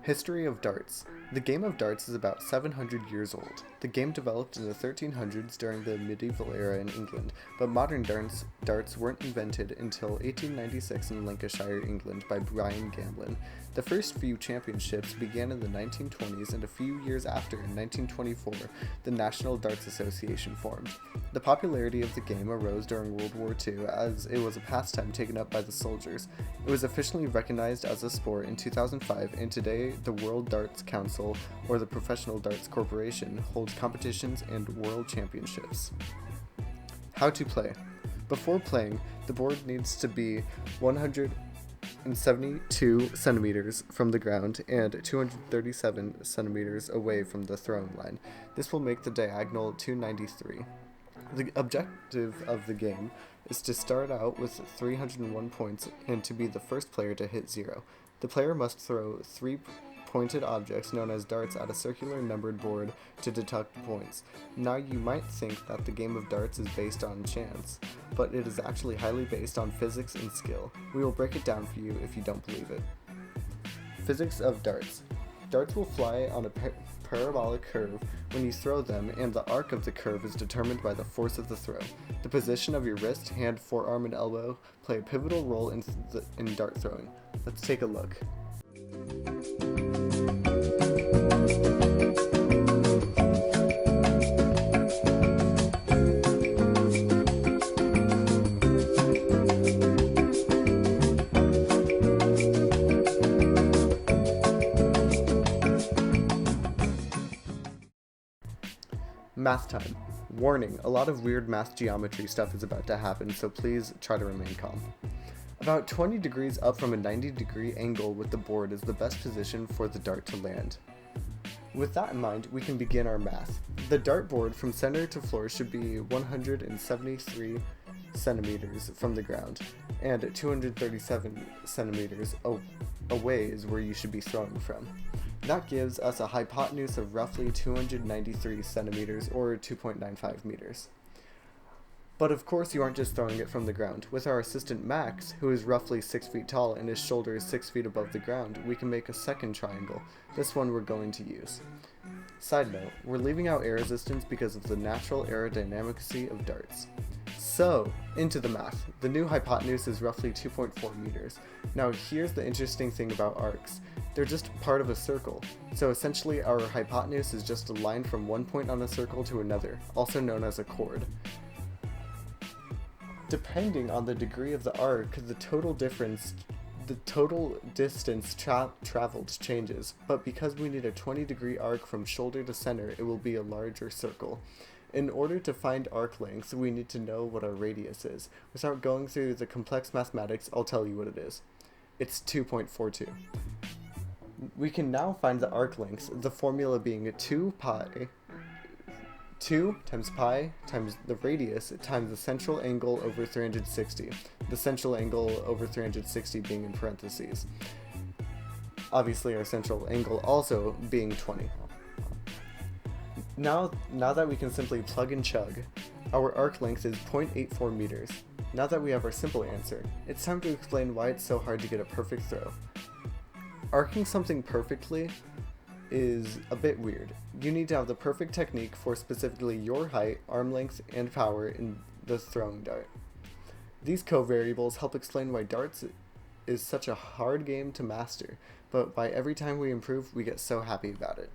History of darts. The game of darts is about 700 years old. The game developed in the 1300s during the medieval era in England, but modern darts weren't invented until 1896 in Lancashire, England by Brian Gamblin. The first few championships began in the 1920s, and a few years after, in 1924, the National Darts Association formed. The popularity of the game arose during World War II as it was a pastime taken up by the soldiers. It was officially recognized as a sport in 2005, and today the World Darts Council, or the Professional Darts Corporation, holds competitions and world championships. How to play. Before playing, the board needs to be 172 centimeters from the ground and 237 centimeters away from the throwing line. This will make the diagonal 293. The objective of the game is to start out with 301 points and to be the first player to hit 0. The player must throw 3 pointed objects known as darts at a circular numbered board to deduct points. Now you might think that the game of darts is based on chance, but it is actually highly based on physics and skill. We will break it down for you if you don't believe it. Physics of darts. Darts will fly on a parabolic curve when you throw them, and the arc of the curve is determined by the force of the throw. The position of your wrist, hand, forearm, and elbow play a pivotal role in dart throwing. Let's take a look. Math time. Warning, a lot of weird math geometry stuff is about to happen, so please try to remain calm. About 20 degrees up from a 90-degree angle with the board is the best position for the dart to land. With that in mind, we can begin our math. The dartboard from center to floor should be 173 centimeters from the ground, and 237 centimeters away is where you should be throwing from. That gives us a hypotenuse of roughly 293 centimeters or 2.95 meters. But of course you aren't just throwing it from the ground. With our assistant Max, who is roughly 6 feet tall and his shoulder is 6 feet above the ground, we can make a second triangle. This one we're going to use. Side note, we're leaving out air resistance because of the natural aerodynamicy of darts. So, into the math. The new hypotenuse is roughly 2.4 meters. Now here's the interesting thing about arcs. They're just part of a circle. So essentially our hypotenuse is just a line from one point on a circle to another, also known as a chord. Depending on the degree of the arc, the total distance traveled changes, but because we need a 20-degree arc from shoulder to center, it will be a larger circle. In order to find arc length, we need to know what our radius is. Without going through the complex mathematics, I'll tell you what it is. It's 2.42. We can now find the arc length, the formula being 2 times pi times the radius times the central angle over 360. The central angle over 360 being in parentheses. Obviously our central angle also being 20. Now that we can simply plug and chug, our arc length is 0.84 meters. Now that we have our simple answer, it's time to explain why it's so hard to get a perfect throw. Arcing something perfectly is a bit weird. You need to have the perfect technique for specifically your height, arm length, and power in the throwing dart. These covariables help explain why darts is such a hard game to master, but why every time we improve, we get so happy about it.